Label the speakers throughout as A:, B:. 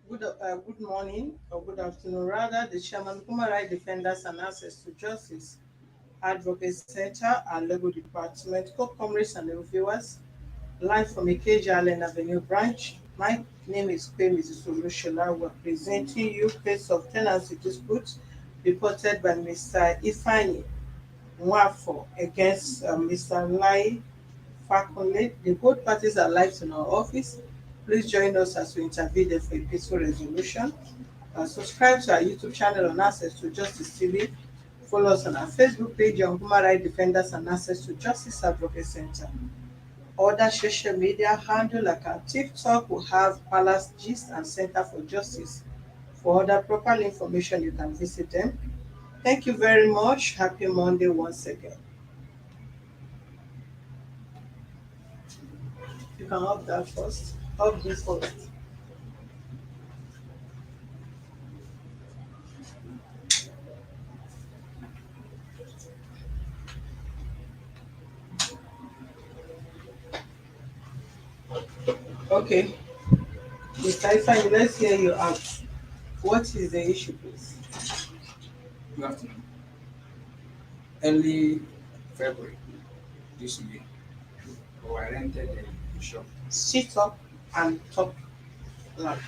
A: Good morning or good afternoon, rather, the Chairman, Human Rights Defenders and Access to Justice Advocate Center and Legal Department, co-comrades and reviewers, live from Ikeja Allen Avenue branch. My name is Mrs. Olushola. We're presenting you case of tenancy dispute reported by Mr. Ifeanyi Nwafo against Mr. Lai Fakunle. The both parties are live in our office. Please join us as we intervene for a peaceful resolution. Subscribe to our YouTube channel on Access to Justice TV. Follow us on our Facebook page on Human Rights Defenders and Access to Justice Advocate Center. Other social media handle like our TikTok will have Palace Gist and Center for Justice. For other proper information, you can visit them. Thank you very much. Happy Monday once again. You can up that first. Up this first. Okay. Mr. Ifeanyi, let's hear you out. What is the issue, please?
B: Good afternoon. Early February this year, I rented a shop.
A: Sit up and talk loud.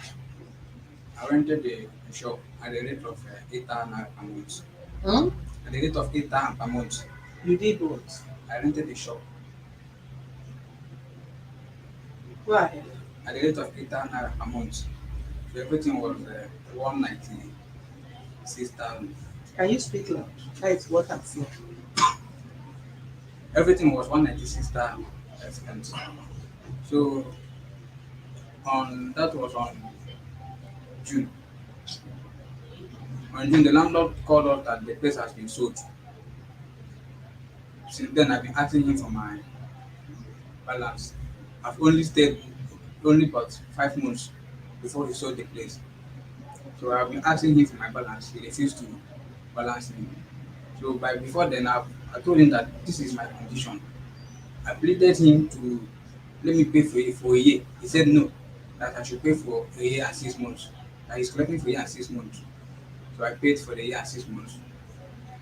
B: I rented a shop at the rate of 8,000 naira per month.
A: Hmm?
B: At the rate of 8,000 per month,
A: You did what?
B: I rented a shop
A: Go ahead.
B: at the rate of 8,000 naira per month. So everything was 196,000.
A: Can you speak loud? That is what I'm saying.
B: Everything was 196,000 expense. So that was on June. On June, the landlord called us that the place has been sold. Since then, I've been asking him for my balance. I've only stayed only about 5 months before he sold the place. So I've been asking him for my balance. He refused to balance me. So by before then, I told him that this is my condition. I pleaded him to let me pay for a year. He said no, that I should pay for a year and 6 months. That he's collecting for a year and 6 months. So I paid for the year and 6 months.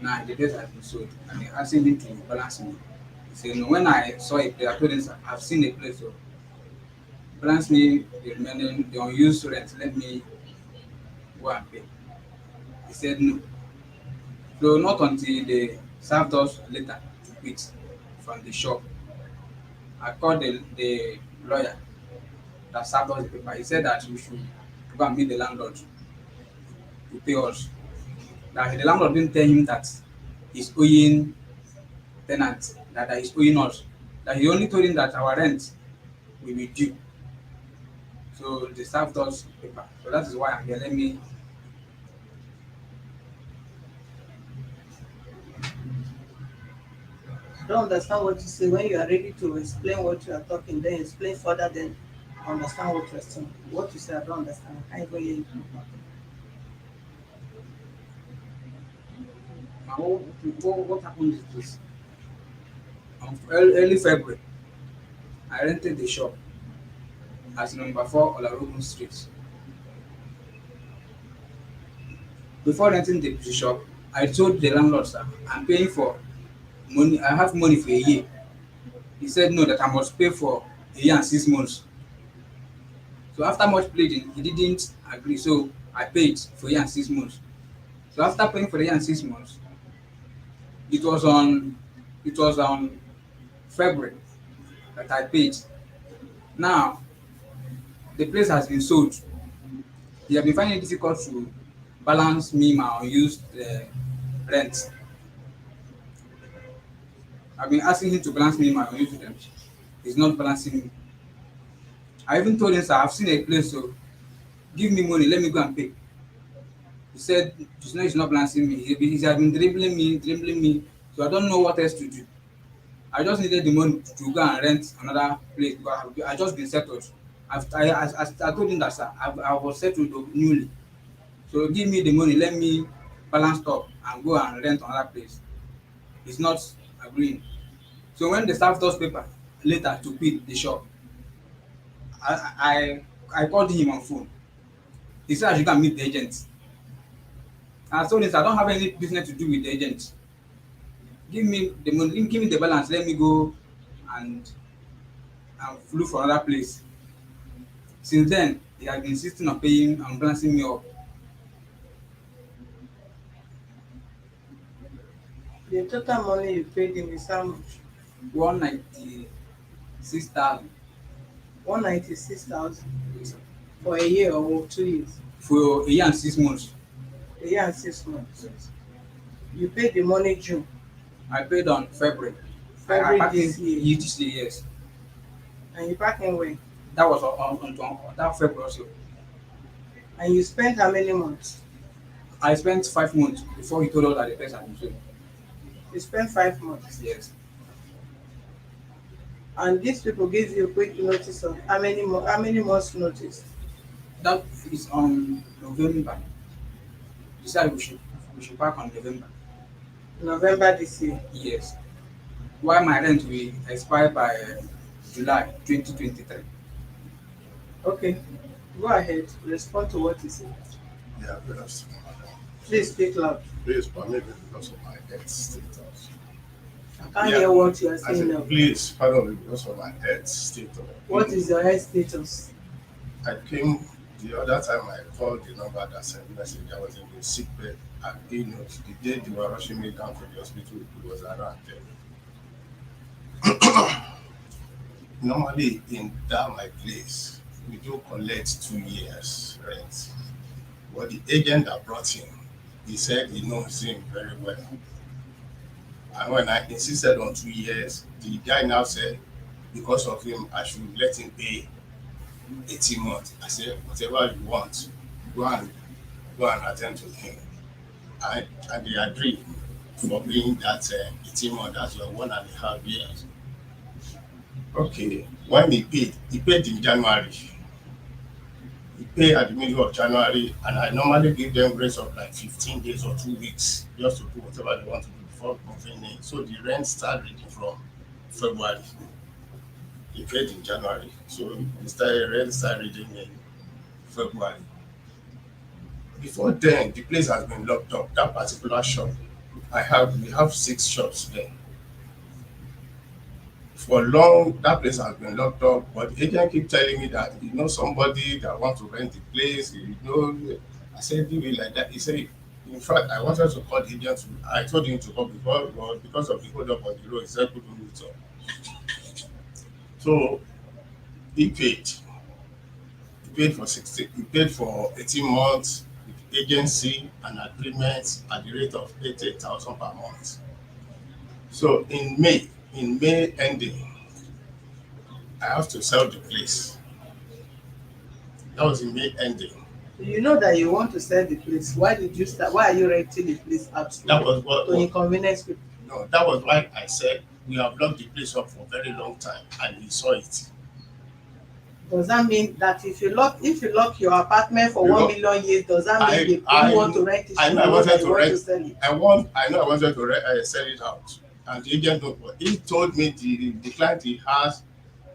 B: Now the place has been sold, and they asking him to balance me. He said no. When I saw a place, I told him, "Sir, I've seen a place, so balance me the remaining the unused rent. Let me go and pay." He said no. So not until they served us later to quit from the shop. I called the lawyer that served us the paper. He said that we should go and meet the landlord to pay us. That the landlord didn't tell him that he's owing tenant, that he's owing us. That he only told him that our rent will be due. So they served us paper. So that is why I'm here. Let me.
A: I don't understand what you say. When you are ready to explain what you are talking, then explain further, then understand what you're saying. What you say, I don't understand. I can't even hear you.
B: What happened is this. On early February, I rented the shop at number 4 Olarogun Street. Before renting the shop, I told the landlord, "Sir, I'm paying for money. I have money for a year." He said no, that I must pay for a year and 6 months. So after much pleading, he didn't agree. So I paid for a year and 6 months. So after paying for the year and 6 months, it was on February that I paid. Now the place has been sold. They have been finding it difficult to balance me my unused rent. I've been asking him to balance me my unused rent. He's not balancing me. I even told him, "Sir, I've seen a place, so give me money, let me go and pay." He said he's not balancing me. He has been dribbling me. So I don't know what else to do. I just needed the money to go and rent another place because I just been settled. I told him that, "Sir, I was settled newly. So give me the money, let me balance up and go and rent another place." He's not agreeing. So when they served us paper later to quit the shop, I called him on phone. He said I should go and meet the agent. And I told him I don't have any business to do with the agent. Give me the money, give me the balance, let me go and look for another place. Since then, he has been insisting on paying and balancing me up.
A: The total money you paid him is how much?
B: 196,000
A: 196,000 for a year or 2 years?
B: for a year and 6 months.
A: A year and 6 months. You paid the money June,
B: I paid on February. I
A: February
B: packed in
A: this year,
B: this year, yes.
A: and you pack in when?
B: That was on that February also.
A: And you spent how many months?
B: I spent 5 months before he told us that the place had been sold.
A: You spent 5 months.
B: Yes.
A: And these people give you quick notice of how many months notice?
B: That is on November. He said we should pack on November.
A: November this year.
B: Yes. While my rent will expire by July 2023.
A: Okay, go ahead. Respond to what he said.
C: Yeah, good afternoon.
A: Please speak loud.
C: Please permit me because of my health status.
A: I can't hear what you are
C: I
A: saying
C: said,
A: now.
C: please pardon me because of my health status.
A: What is your health status?
C: I came the other time I called the number that sent message. I was in the sick bed and the day they were rushing me down to the hospital, it was around 10. Normally in that my place, we do collect 2 years rent. But the agent that brought him, he said he knows him very well. And when I insisted on 2 years, the guy now said, because of him, I should let him pay 18 months. I said, whatever you want, go and attend to him. And they agreed for being that 18 months, that's your 1.5 years. Okay, when he paid in January. He paid at the middle of January, and I normally give them grace of like 15 days or 2 weeks just to do whatever they want to do before moving in. So the rent started reading from February. He paid in January, so rent started reading in February. Before then, the place has been locked up. That particular shop, we have 6 shops there. For long, that place has been locked up, but the agent keep telling me that he knows somebody that wants to rent the place. I said, leave it like that. He said, in fact, I wanted to call the agent. I told him to call because of the hold up on the road. He said, couldn't meet up. So he paid. He paid for 16. He paid for 18 months with agency and agreement at the rate of 80,000 per month. So in May ending, I have to sell the place. That was in May ending.
A: You know that you want to sell the place. Why did you start? Why are you renting the place out
C: That was what.
A: to inconvenience people?
C: No, that was why I said we have locked the place up for a very long time, and he saw it.
A: Does that mean that if you lock your apartment for
C: You
A: 1 million years, does that mean the people who want to rent it?
C: I know I wanted to rent.
A: Sell it?
C: I know I wanted to sell it out, and the agent knows. But he told me the client he has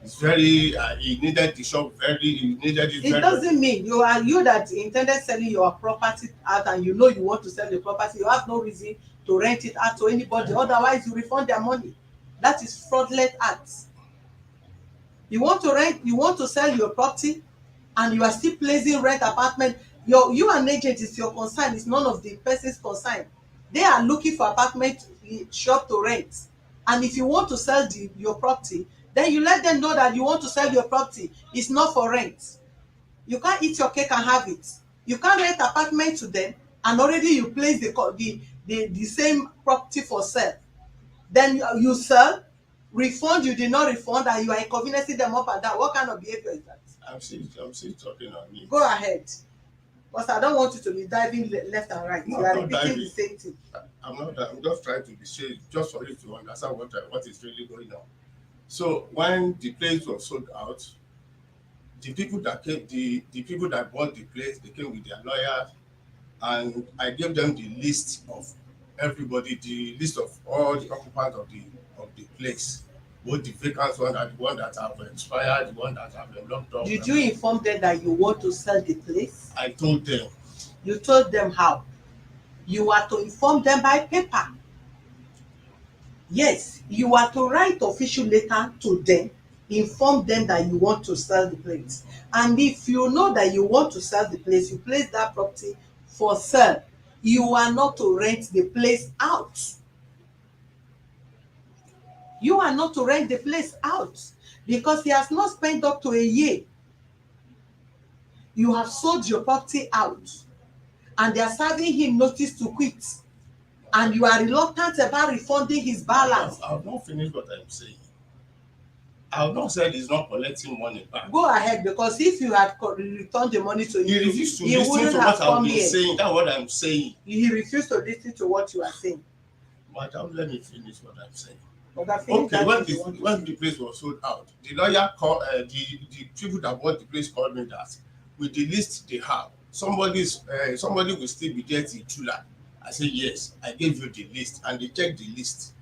C: is very. He needed the shop very. He needed it.
A: It doesn't mean you that intended selling your property out, and you know you want to sell the property. You have no reason to rent it out to anybody. Otherwise, you refund their money. That is fraudulent acts. You want to sell your property, and you are still placing rent apartment. You an agent is your concern. It's none of the person's concern. They are looking for apartment shop to rent, and if you want to sell your property, then you let them know that you want to sell your property. It's not for rent. You can't eat your cake and have it. You can't rent apartment to them, and already you place the same property for sale. Then you sell, refund, you did not refund, and you are inconveniencing them up and down. What kind of behavior is that?
C: I'm still talking on me.
A: Go ahead, because I don't want you to be diving left and right.
C: No,
A: You are
C: I'm not
A: repeating
C: diving.
A: the same thing.
C: I'm not. I'm just trying to be straight, just for you to understand what is really going on. So when the place was sold out, the people that bought the place, they came with their lawyers, and I gave them the list of everybody, the list of all the occupants of the place. both the vacant one and the one that have expired, the one that have been locked up.
A: Did you inform them that you want to sell the place?
C: I told them.
A: You told them how? You are to inform them by paper. Yes, you are to write official letter to them, inform them that you want to sell the place. And if you know that you want to sell the place, you place that property for sale. You are not to rent the place out. You are not to rent the place out because he has not spent up to a year. You have sold your property out and they are serving him notice to quit, and you are reluctant about refunding his balance.
C: I have not finished what I'm saying. I have not said he's not collecting money back.
A: Go ahead, because if you had returned the money to
C: He
A: him,
C: refused to
A: he
C: listen
A: wouldn't
C: to
A: have
C: what I've
A: come
C: been
A: here.
C: saying. That's what I'm saying.
A: He refused to listen to what you are saying.
C: Madam, let me finish what I'm saying.
A: But I think
C: Okay, when
A: you want to
C: when
A: say.
C: the place was sold out, the lawyer called the people that bought the place called me that with the list they have, somebody will still be there till July. I said yes, I gave you the list, and they checked the list.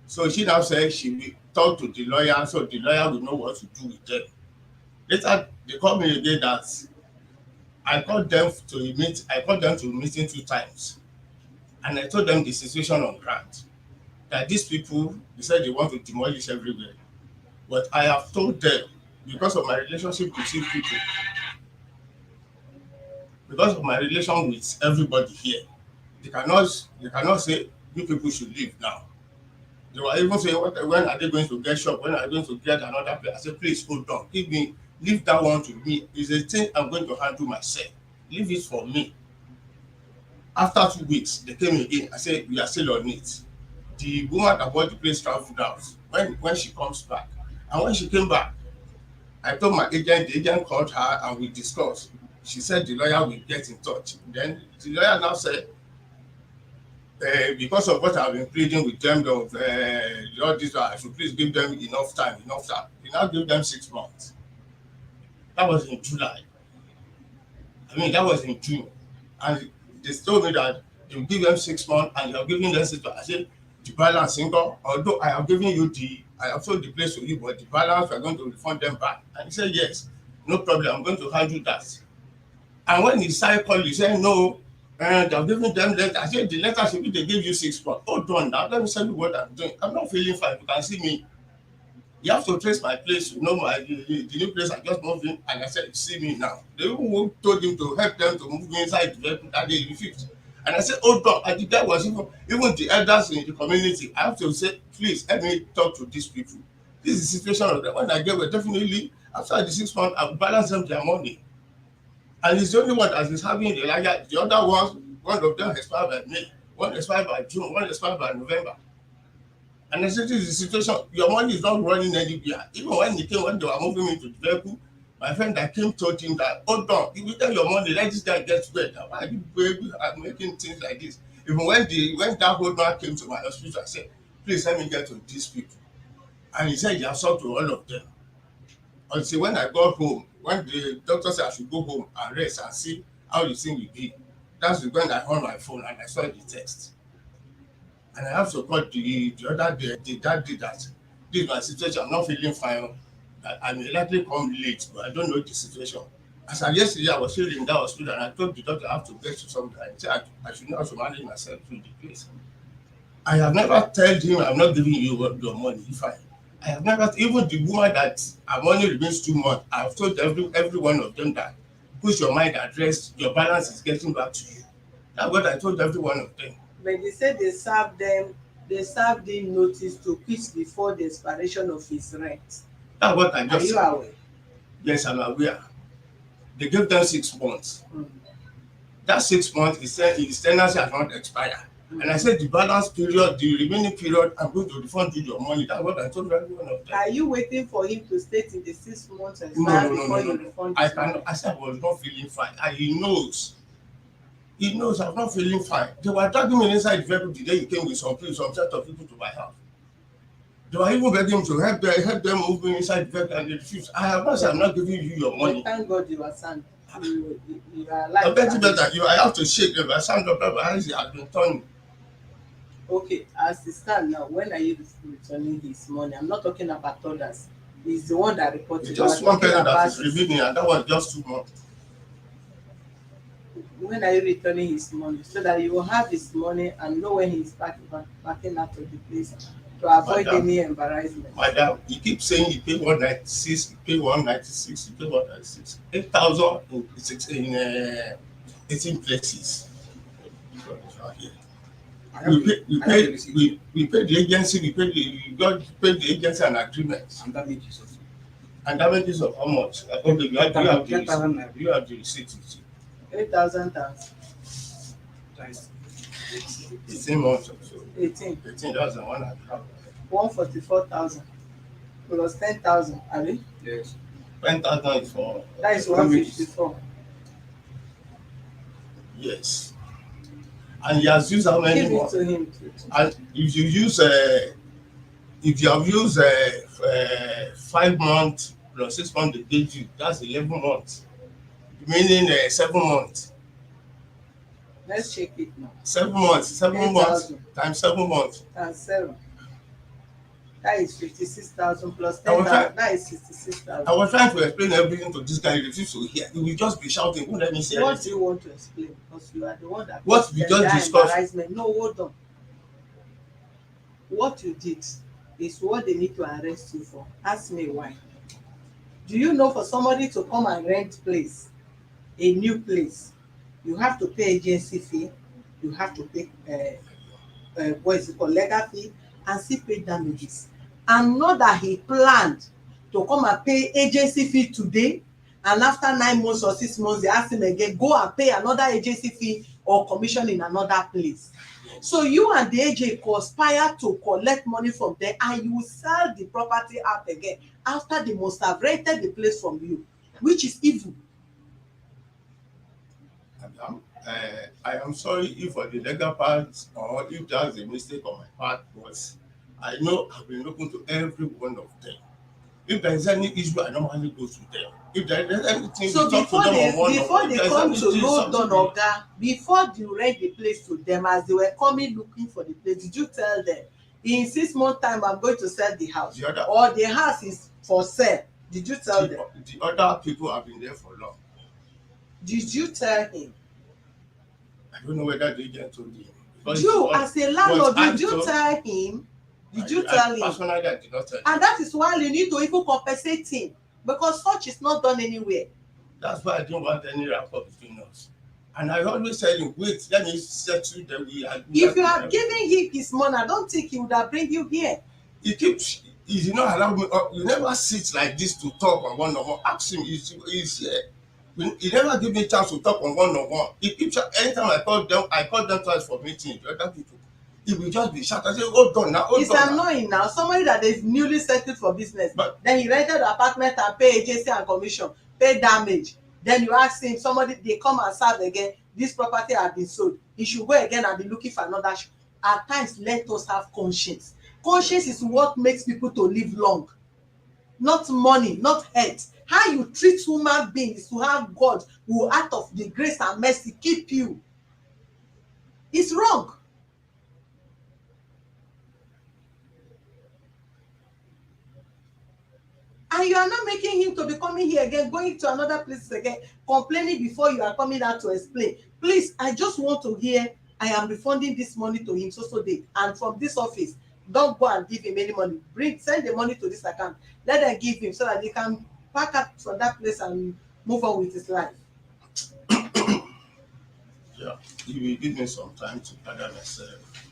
C: So she now said she will talk to the lawyer, so the lawyer will know what to do with them. Later, they called me again that I called them to meet. I called them to meeting 2 times, and I told them the situation on ground. That these people, they said they want to demolish everywhere. But I have told them, because of my relationship with these people, because of my relation with everybody here, they cannot say you people should leave now. They were even saying, when are they going to get shop? When are they going to get another place? I said, please hold on, leave that one to me. It's a thing I'm going to handle myself. Leave it for me. After 2 weeks, they came again. I said, we are still on it. The woman that bought the place traveled out when she comes back. And when she came back, I told my agent, the agent called her and we discussed. She said the lawyer will get in touch. Then the lawyer now said, because of what I've been pleading with them of all this, I should please give them enough time. He now gave them 6 months. That was in July. That was in June. And they told me that they will give them 6 months and they are giving them 6 months. I said, the balance income, although I have given you I have sold the place to you, but the balance we are going to refund them back. And he said, yes, no problem, I'm going to handle that. And when he started calling, he said, no, and I'm giving them letter. I said, the letter should be they give you 6 months. Hold on now, let me tell you what I'm doing. I'm not feeling fine. You can see me. You have to trace my place, the new place I just moved in, and I said, see me now. They even told him to help them to move inside the vehicle that they refused. And I said, hold on. And the guy was even the elders in the community. I have to say, please help me talk to these people. This is the situation of them. When I get well, definitely after the 6 months, I will balance them their money. And it's the only one that is having the larger. The other ones, one of them expired by May, one expired by June, one expired by November. And I said, this is the situation. Your money is not running anywhere. Even when they were moving into the vehicle, my friend that came told him that, hold on, if you tell your money, let this guy get wet. Why are you making things like this? Even when that old man came to my hospital, I said, please let me get to these people. And he said he has talked to all of them. Until when I got home, when the doctor said I should go home and rest and see how the thing will be, that's when I on my phone and I saw the text. And I have to call the other day, that day that this is my situation, I'm not feeling fine. I may likely come late, but I don't know the situation. As of yesterday, I was still in that hospital and I told the doctor I have to get to something. I said I should know how to manage myself through the place. I have never told him I'm not giving you your money. I have never, even the woman that her money remains 2 months, I have told every one of them that put your mind at rest, your balance is getting back to you. That's what I told every one of them.
A: But they said they served him notice to quit before the expiration of his rent.
C: That's what I just
A: said. Are you aware?
C: Yes, I'm aware. They gave them 6 months. That 6 months, he said his tenancy has not expired. And I said the balance period, the remaining period, I'm going to refund you your money. That's what I told everyone of them.
A: Are you waiting for him to state in the 6 months expire before you refund his money?
C: I said I was not feeling fine. And he knows. He knows I'm not feeling fine. They were dragging me inside the vehicle the day he came with some set of people to my house. They were even begging me to help them move me inside the vehicle and they refused. I have not said I'm not giving you your money.
A: Thank God you are sound. You are alive.
C: I bet you better. I have to shake them. I stand up, my hands have been turning.
A: Okay, as it stand now, when are you returning his money? I'm not talking about others. He's the one that
C: It's
A: reported. We are
C: just one
A: talking
C: person that
A: about
C: is
A: his.
C: revealing, and that was just 2 months.
A: When are you returning his money so that you will have his money and know when he's backing out of the place to avoid
C: Madam,
A: any embarrassment?
C: madam, you keep saying you pay 196, you pay 196, you pay 196. 8,000 in 18 places. So it's not here.
B: I have the receipt here,
C: We pay the agency, you got to pay the agency an agreement.
B: and damages also.
C: And damages of how much? Okay, you have the receipt.
A: 8,000 times
B: Times
C: 18 months or so.
A: 18,
C: 18, that's the one I have.
A: 144,000 plus 10,000. Abi?
B: yes.
C: 10,000 is for
A: That is
B: Damages.
A: 154.
C: yes. And he has used how many
A: Give it
C: months?
A: to him.
C: And if you have used 5 months plus 6 months they paid you, that's 11 months. Meaning 7 months.
A: Let's check it now.
C: 7 months. 7 months
A: 8,000
C: times 7 months.
A: times 7. That is 56,000 plus
C: I was
A: 10,000.
C: trying.
A: That is 66,000.
C: I was trying to explain everything to this guy. He refused to hear. He will just be shouting. Won't let me say
A: What do you
C: anything.
A: want to explain? Because you are the one that
C: What
A: caused
C: we
A: them
C: just
A: that
C: discussed.
A: embarrassment. No, hold on. What you did is what they need to arrest you for. Ask me why. Do you know for somebody to come and rent place, a new place, you have to pay agency fee, you have to pay what is it called, legal fee, and still pay damages. And not that he planned to come and pay agency fee today, and after 9 months or 6 months they ask him again, go and pay another agency fee or commission in another place. So you and the agent conspire to collect money from them, and you sell the property out again after they must have rented the place from you, which is evil.
C: Madam, I am sorry if for the legal part or if that's a mistake on my part, but I know I've been looking to every one of them. If there is any issue, I normally go to them. If there is anything, we
A: So
C: talk to them on one on one.
A: before
C: If
A: they
C: there is
A: come to
C: anything,
A: hold on
C: something we
A: oga, before you rent the place to them, as they were coming looking for the place, did you tell them in 6 months time I'm going to sell the house,
C: the other
A: or the house is for sale? Did you tell them?
C: the other people have been there for long.
A: Did you tell him?
C: I don't know whether the agent told him. Because
A: You as a
C: what
A: landlord,
C: I
A: did you
C: told,
A: tell him? Did you tell him?
C: personally I did not tell him.
A: And that is why you need to even compensate him, because such is not done anywhere.
C: That's why I didn't want any rapport between us. And I always tell him, wait, let me settle that we are.
A: If you had given him his money, I don't think he would have bring you here.
C: He did not allow me. You never sit like this to talk on one on one. Ask him, he's here. He never give me chance to talk on one on one. He keeps anytime I call them twice for meeting. The other people, he will just be shouting. I say, hold on now, hold
A: It's
C: on now.
A: annoying now. Somebody that is newly settled for business,
C: But
A: then he rented the apartment and pay agency and commission, pay damage. Then you ask him, somebody they come and serve again. This property has been sold. He should go again and be looking for another. At times, let us have conscience. Conscience is what makes people to live long, not money, not health. How you treat human beings to have God who, out of the grace and mercy, keep you. It's wrong. And you are not making him to be coming here again, going to another place again, complaining before you are coming out to explain. Please, I just want to hear, I am refunding this money to him so date, and from this office, don't go and give him any money. Send the money to this account, let them give him so that he can pack up from that place and move on with his life.
C: yeah, he will give me some time to gather myself.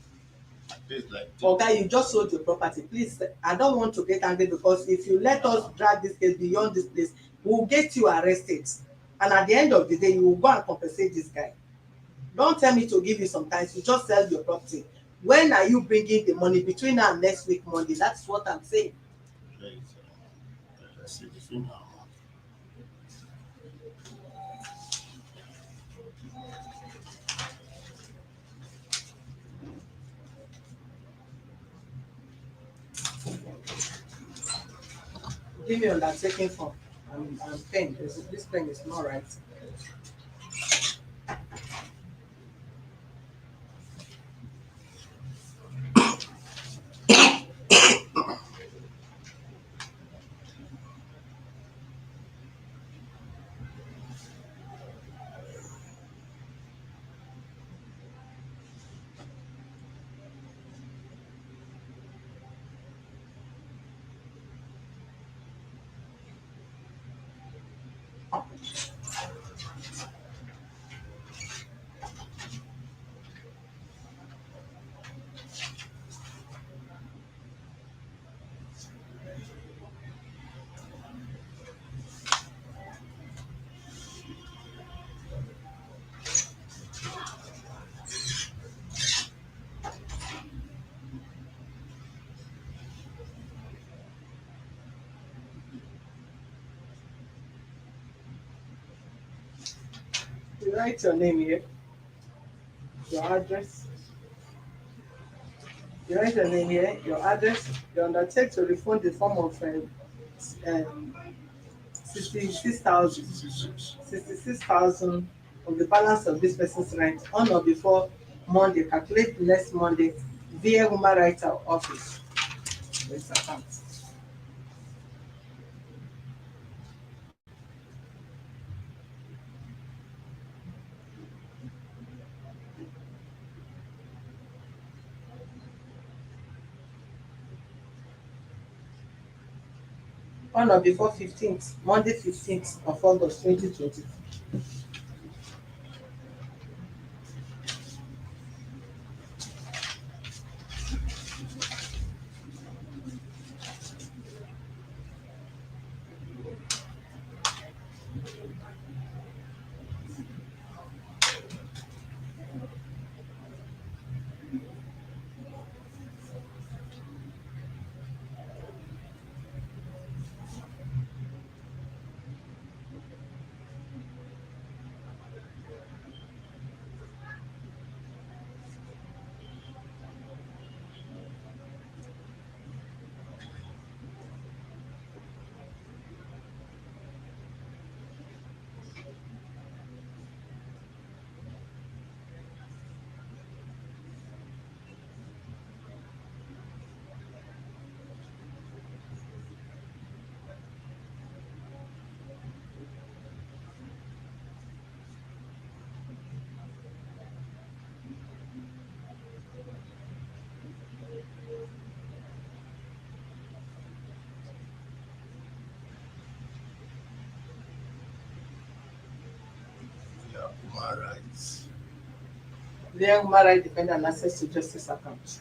C: Things like this.
A: Okay, you just sold your property. Please, I don't want to get angry, because if you let us drag this case beyond this place, we'll get you arrested. And at the end of the day, you will go and compensate this guy. Don't tell me to give you some time. You just sell your property. When are you bringing the money? Between now and next week Monday. That's what I'm saying.
C: Please, let's see the film now.
A: Give me undertaking form. I'm pen. This pen is not right. You write your name here, your address. You write your name here, your address. You undertake to refund the form of 66,000 66,000 of the balance of this person's rent on or before Monday. Calculate the next Monday via Human Rights Office. This account. On or before 15th, Monday 15th of August 2020.
C: Yeah, human rights.
A: Via Human Rights Defender and Access to Justice account.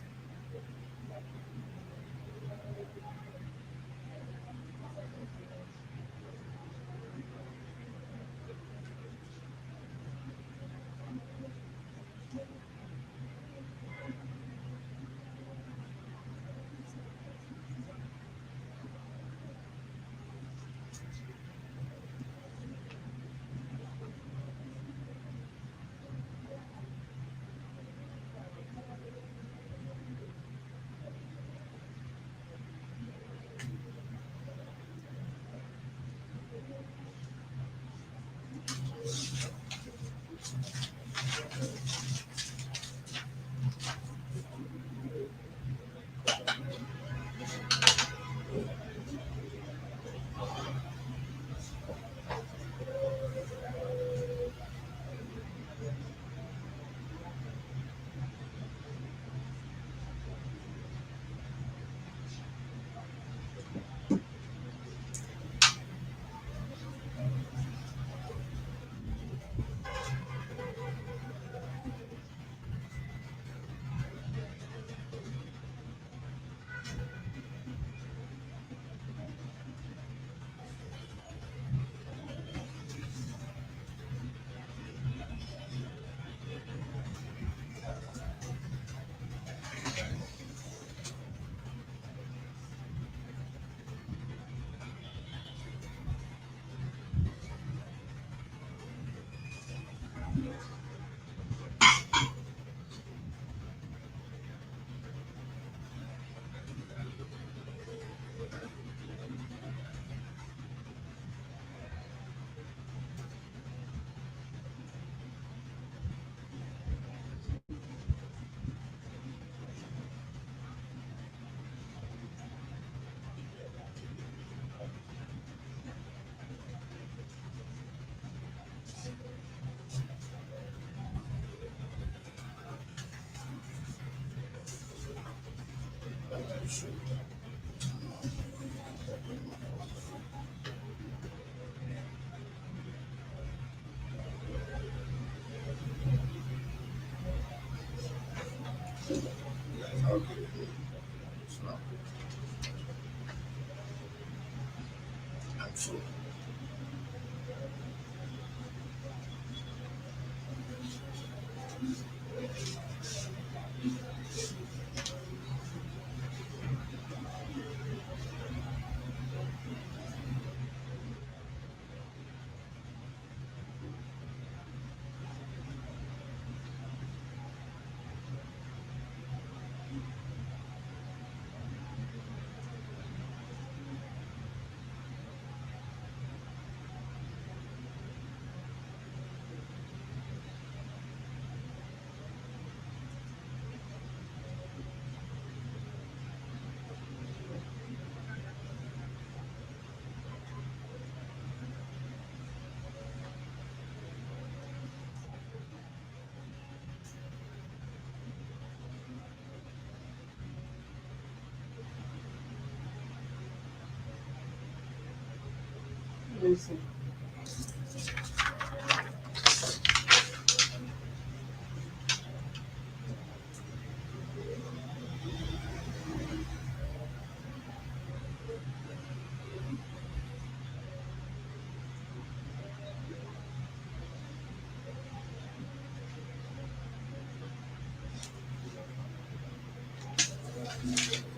A: listen.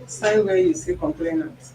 A: Sign where you see complainant.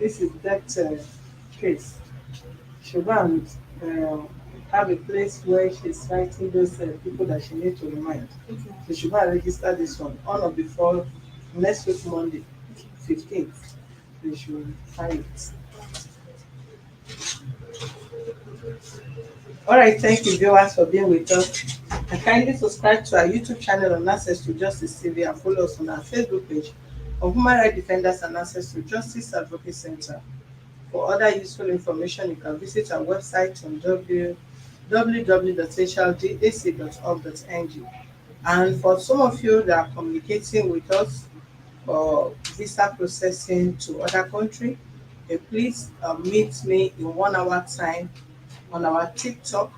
A: This is that case. She go and uh, have a place where she's writing those people that she need to remind. So she go and register this one on or before next week Monday, 15th. They should find it. All right, thank you viewers for being with us. And kindly subscribe to our YouTube channel on Access to Justice TV and follow us on our Facebook page of Human Rights Defenders and Access to Justice Advocate Center. For other useful information, you can visit our website on www.hrdac.org.ng. And for some of you that are communicating with us for visa processing to other country, please meet me in 1 hour time on our TikTok,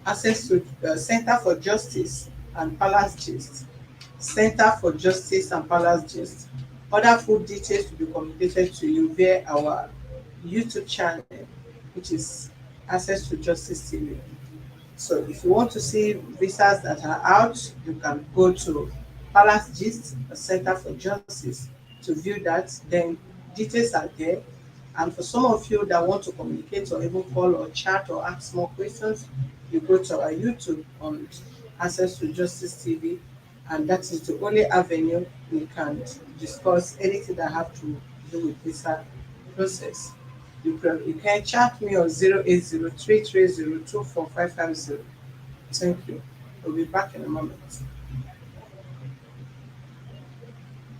A: Access to Center for Justice and Palace Gist. Center for Justice and Palace Gist. Other full details will be communicated to you via our YouTube channel, which is Access to Justice TV. So if you want to see visas that are out, you can go to Palace Gist, the Center for Justice, to view that. Then details are there. And for some of you that want to communicate or even call or chat or ask more questions, you go to our YouTube on Access to Justice TV, and that is the only avenue we can discuss anything that have to do with visa process. You can chat me on 080 330 24550. Thank you. We'll be back in a moment.